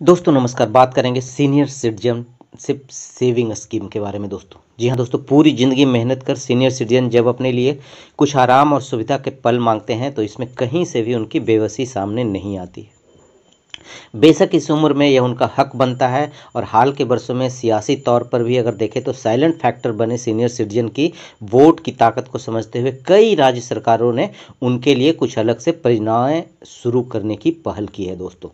दोस्तों नमस्कार। बात करेंगे सीनियर सिटीजनशिप सेविंग स्कीम के बारे में। दोस्तों जी हाँ दोस्तों, पूरी ज़िंदगी मेहनत कर सीनियर सिटीजन जब अपने लिए कुछ आराम और सुविधा के पल मांगते हैं तो इसमें कहीं से भी उनकी बेबसी सामने नहीं आती। बेशक इस उम्र में यह उनका हक बनता है और हाल के वर्षों में सियासी तौर पर भी अगर देखें तो साइलेंट फैक्टर बने सीनियर सिटीजन की वोट की ताकत को समझते हुए कई राज्य सरकारों ने उनके लिए कुछ अलग से परियोजनाएं शुरू करने की पहल की है। दोस्तों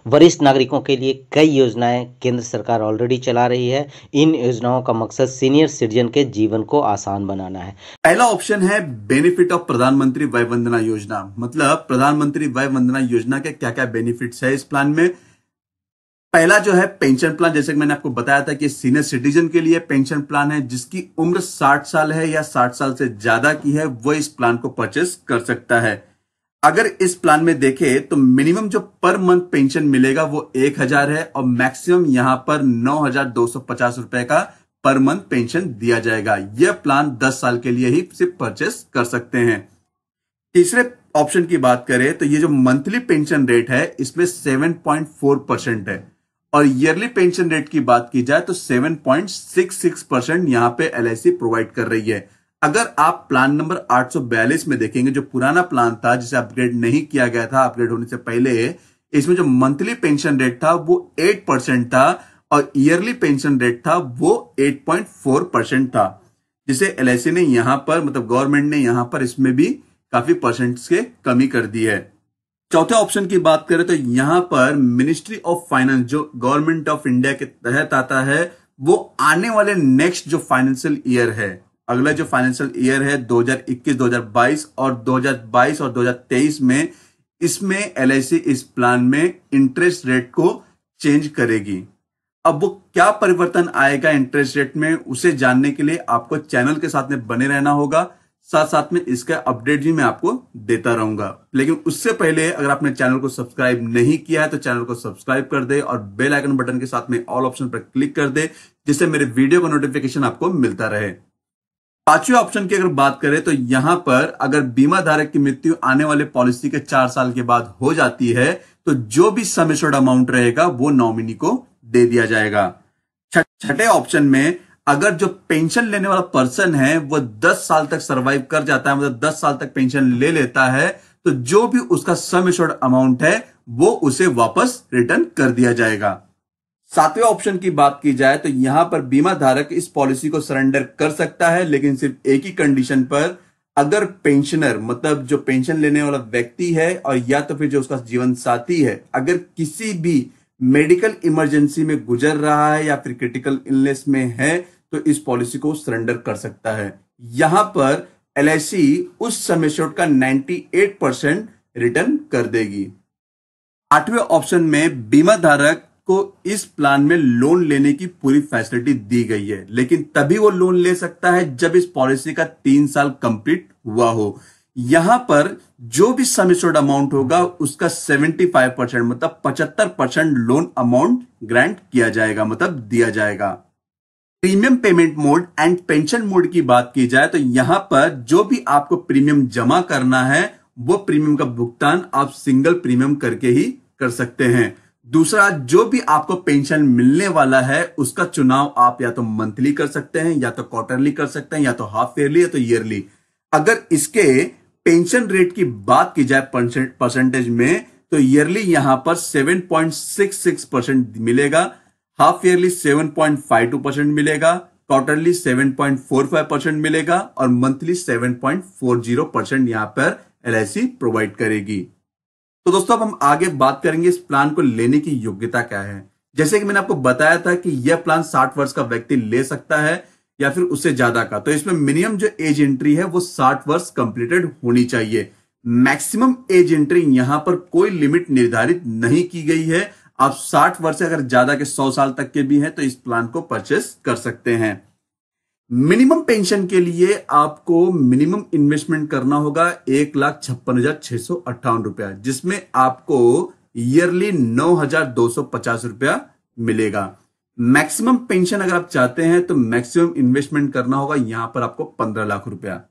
वरिष्ठ नागरिकों के लिए कई योजनाएं केंद्र सरकार ऑलरेडी चला रही है। इन योजनाओं का मकसद सीनियर सिटीजन के जीवन को आसान बनाना है। पहला ऑप्शन है बेनिफिट ऑफ प्रधानमंत्री वय वंदना योजना। मतलब प्रधानमंत्री वय वंदना योजना के क्या क्या बेनिफिट्स है इस प्लान में। पहला जो है पेंशन प्लान, जैसे कि मैंने आपको बताया था कि सीनियर सिटीजन के लिए पेंशन प्लान है। जिसकी उम्र 60 साल है या 60 साल से ज्यादा की है वो इस प्लान को परचेस कर सकता है। अगर इस प्लान में देखें तो मिनिमम जो पर मंथ पेंशन मिलेगा वो 1000 है और मैक्सिमम यहां पर 9250 रुपए का पर मंथ पेंशन दिया जाएगा। यह प्लान 10 साल के लिए ही सिर्फ परचेस कर सकते हैं। तीसरे ऑप्शन की बात करें तो ये जो मंथली पेंशन रेट है इसमें 7.4% है और ईयरली पेंशन रेट की बात की जाए तो 7.66% यहां पे LIC प्रोवाइड कर रही है। अगर आप प्लान नंबर 842 में देखेंगे, जो पुराना प्लान था जिसे अपग्रेड नहीं किया गया था, अपग्रेड होने से पहले इसमें जो मंथली पेंशन रेट था वो 8% था और ईयरली पेंशन रेट था वो 8.4% था, जिसे LIC ने यहां पर मतलब गवर्नमेंट ने यहां पर इसमें भी काफी परसेंट के कमी कर दी है। चौथे ऑप्शन की बात करें तो यहां पर मिनिस्ट्री ऑफ फाइनेंस जो गवर्नमेंट ऑफ इंडिया के तहत आता है वो आने वाले नेक्स्ट जो फाइनेंशियल ईयर है, अगला जो फाइनेंशियल ईयर है 2021-2022 और 2022 और 2023 में, इसमें LIC इस प्लान में इंटरेस्ट रेट को चेंज करेगी। अब वो क्या परिवर्तन आएगा इंटरेस्ट रेट में, उसे जानने के लिए आपको चैनल के साथ में बने रहना होगा। साथ साथ में इसका अपडेट भी मैं आपको देता रहूंगा। लेकिन उससे पहले अगर आपने चैनल को सब्सक्राइब नहीं किया है तो चैनल को सब्सक्राइब कर दे और बेल आइकन बटन के साथ में ऑल ऑप्शन पर क्लिक कर दे, जिससे मेरे वीडियो का नोटिफिकेशन आपको मिलता रहे। पांचवें ऑप्शन की अगर बात करें तो यहां पर अगर बीमा धारक की मृत्यु आने वाले पॉलिसी के 4 साल के बाद हो जाती है तो जो भी सम एश्योर्ड अमाउंट रहेगा वो नॉमिनी को दे दिया जाएगा। छठे ऑप्शन में अगर जो पेंशन लेने वाला पर्सन है वो 10 साल तक सरवाइव कर जाता है, मतलब 10 साल तक पेंशन ले लेता है, तो जो भी उसका सम एश्योर्ड अमाउंट है वो उसे वापस रिटर्न कर दिया जाएगा। सातवें ऑप्शन की बात की जाए तो यहां पर बीमा धारक इस पॉलिसी को सरेंडर कर सकता है, लेकिन सिर्फ एक ही कंडीशन पर, अगर पेंशनर मतलब जो पेंशन लेने वाला व्यक्ति है और या तो फिर जो उसका जीवन साथी है अगर किसी भी मेडिकल इमरजेंसी में गुजर रहा है या फिर क्रिटिकल इलनेस में है तो इस पॉलिसी को सरेंडर कर सकता है। यहां पर LIC उस सम एश्योर्ड का 98% रिटर्न कर देगी। आठवें ऑप्शन में बीमा धारक को इस प्लान में लोन लेने की पूरी फैसिलिटी दी गई है, लेकिन तभी वो लोन ले सकता है जब इस पॉलिसी का 3 साल कंप्लीट हुआ हो। यहां पर जो भी सम एश्योर्ड अमाउंट होगा उसका 75% मतलब 75% लोन अमाउंट ग्रांट किया जाएगा, मतलब दिया जाएगा। Premium payment mode and pension mode की बात की जाए तो यहां पर जो भी आपको प्रीमियम जमा करना है वो प्रीमियम का भुगतान आप सिंगल प्रीमियम करके ही कर सकते हैं। दूसरा, जो भी आपको पेंशन मिलने वाला है उसका चुनाव आप या तो मंथली कर सकते हैं या तो क्वार्टरली कर सकते हैं या तो हाफ ईयरली या तो ईयरली। अगर इसके पेंशन रेट की बात की जाए परसेंटेज में तो ईयरली यहां पर 7.66% मिलेगा, हाफ ईयरली 7.52% मिलेगा, क्वार्टरली 7.45% मिलेगा और मंथली 7.40% यहां पर LIC प्रोवाइड करेगी। तो दोस्तों अब हम आगे बात करेंगे इस प्लान को लेने की योग्यता क्या है। जैसे कि मैंने आपको बताया था कि यह प्लान 60 वर्ष का व्यक्ति ले सकता है या फिर उससे ज्यादा का, तो इसमें मिनिमम जो एज एंट्री है वो 60 वर्ष कंप्लीटेड होनी चाहिए। मैक्सिमम एज एंट्री यहां पर कोई लिमिट निर्धारित नहीं की गई है। आप 60 वर्ष से अगर ज्यादा के 100 साल तक के भी हैं तो इस प्लान को परचेस कर सकते हैं। मिनिमम पेंशन के लिए आपको मिनिमम इन्वेस्टमेंट करना होगा 1,56,658 रुपया, जिसमें आपको ईयरली 9,250 रुपया मिलेगा। मैक्सिमम पेंशन अगर आप चाहते हैं तो मैक्सिमम इन्वेस्टमेंट करना होगा यहां पर आपको 15 लाख रुपया।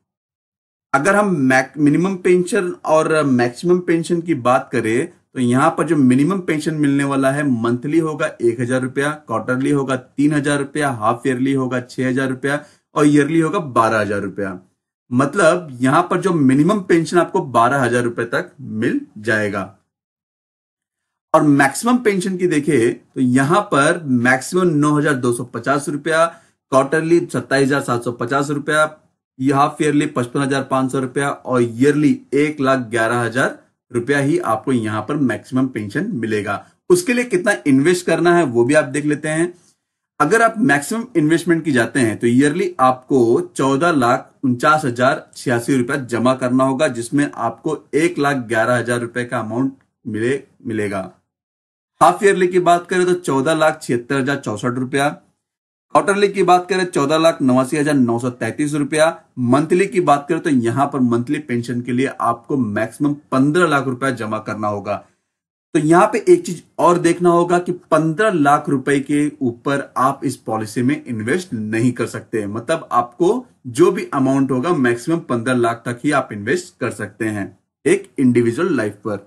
अगर हम मिनिमम पेंशन और मैक्सिमम पेंशन की बात करें तो यहाँ पर जो मिनिमम पेंशन मिलने वाला है मंथली होगा 1,000 रुपया, क्वार्टरली होगा 3,000 रुपया, हाफ ईयरली होगा 6,000 रुपया और ईयरली होगा 12,000 रुपया। मतलब यहां पर जो मिनिमम पेंशन आपको 12,000 रुपए तक मिल जाएगा। और मैक्सिमम पेंशन की देखें तो यहां पर मैक्सिमम 9,250 रुपया, क्वार्टरली 27,750 रुपया, हाफ ईयरली 55,500 रुपया और ईयरली 1,11,000 रुपया ही आपको यहां पर मैक्सिमम पेंशन मिलेगा। उसके लिए कितना इन्वेस्ट करना है वो भी आप देख लेते हैं। अगर आप मैक्सिमम इन्वेस्टमेंट की जाते हैं तो ईयरली आपको 14,49,086 रुपया जमा करना होगा, जिसमें आपको 1,11,000 रुपए का अमाउंट मिलेगा। हाफ ईयरली की बात करें तो 14,76,064 रुपया, क्वार्टरली की बात करें 14,89,933 रुपया, मंथली की बात करें तो यहां पर मंथली पेंशन के लिए आपको मैक्सिमम 15 लाख रुपया जमा करना होगा। तो यहां पे एक चीज और देखना होगा कि 15 लाख रुपए के ऊपर आप इस पॉलिसी में इन्वेस्ट नहीं कर सकते। मतलब आपको जो भी अमाउंट होगा मैक्सिमम 15 लाख तक ही आप इन्वेस्ट कर सकते हैं एक इंडिविजुअल लाइफ पर।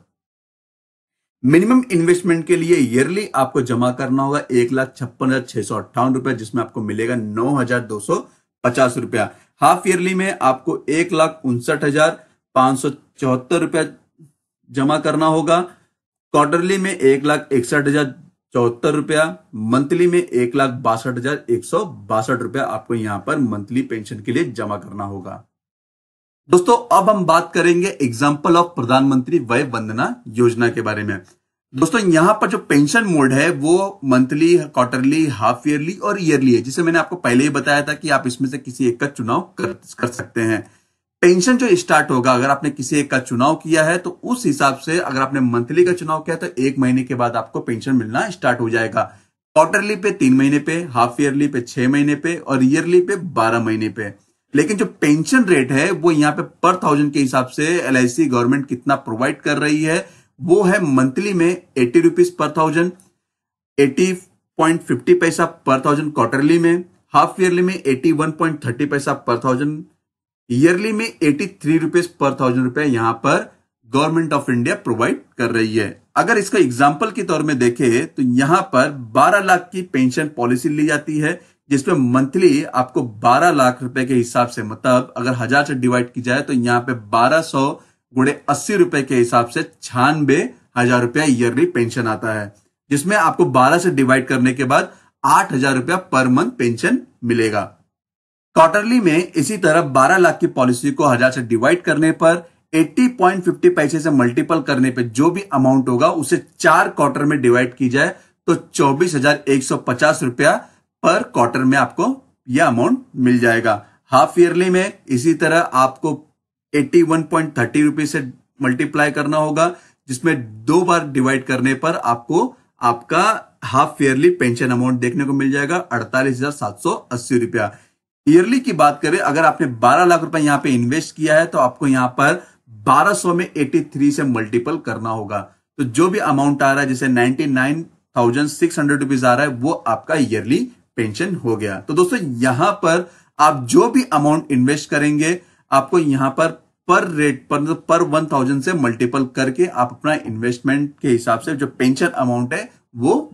मिनिमम इन्वेस्टमेंट के लिए ईयरली आपको जमा करना होगा 1,56,658 रुपया, जिसमें आपको मिलेगा 9,250 रुपया। हाफ ईयरली में आपको 1,59,574 रुपया जमा करना होगा, क्वार्टरली में 1,61,074 रुपया, मंथली में 1,62,162 रुपया आपको यहां पर मंथली पेंशन के लिए जमा करना होगा। दोस्तों अब हम बात करेंगे एग्जाम्पल ऑफ प्रधानमंत्री वय वंदना योजना के बारे में। दोस्तों यहां पर जो पेंशन मोड है वो मंथली, क्वार्टरली, हाफ ईयरली और ईयरली है, जिसे मैंने आपको पहले ही बताया था कि आप इसमें से किसी एक का चुनाव कर सकते हैं। पेंशन जो स्टार्ट होगा, अगर आपने किसी एक का चुनाव किया है तो उस हिसाब से अगर आपने मंथली का चुनाव किया तो 1 महीने के बाद आपको पेंशन मिलना स्टार्ट हो जाएगा। क्वार्टरली पे 3 महीने पे, हाफ ईयरली पे 6 महीने पे और ईयरली पे 12 महीने पे। लेकिन जो पेंशन रेट है वो यहाँ पे पर 1000 के हिसाब से LIC गवर्नमेंट कितना प्रोवाइड कर रही है वो है मंथली में 80 रुपीज पर 1000, 80.50 पैसा पर 1000 क्वार्टरली में, हाफ ईयरली में 81.30 पैसा पर 1000, ईयरली में 83 रुपीज पर 1000 रुपए यहां पर गवर्नमेंट ऑफ इंडिया प्रोवाइड कर रही है। अगर इसका एग्जाम्पल के तौर में देखें तो यहां पर 12 लाख की पेंशन पॉलिसी ली जाती है, जिसमें मंथली आपको 12 लाख रुपए के हिसाब से, मतलब अगर 1000 से डिवाइड की जाए तो यहां पे 1200 गुणे 80 रुपए के हिसाब से 96,000 रुपया ईयरली पेंशन आता है, जिसमें आपको 12 से डिवाइड करने के बाद 8,000 रुपया पर मंथ पेंशन मिलेगा। क्वार्टरली में इसी तरह 12 लाख की पॉलिसी को 1000 से डिवाइड करने पर 80.50 पैसे से मल्टीपल करने पे जो भी अमाउंट होगा उसे 4 क्वार्टर में डिवाइड की जाए तो 24,150 रुपया पर क्वार्टर में आपको यह अमाउंट मिल जाएगा। हाफ ईयरली में इसी तरह आपको 81.30 रुपीज से मल्टीप्लाई करना होगा, जिसमें 2 बार डिवाइड करने पर आपको आपका हाफ ईयरली पेंशन अमाउंट देखने को मिल जाएगा 48,780 रुपया। ईयरली की बात करें, अगर आपने 12 लाख रुपए यहां पे इन्वेस्ट किया है तो आपको यहां पर 1200 में 83 से मल्टीपल करना होगा, तो जो भी अमाउंट आ रहा है जैसे 99,600 रुपीज आ रहा है वो आपका ईयरली पेंशन हो गया। तो दोस्तों यहां पर आप जो भी अमाउंट इन्वेस्ट करेंगे आपको यहां पर रेट पर 1000 से मल्टीपल करके आप अपना इन्वेस्टमेंट के हिसाब से जो पेंशन अमाउंट है वो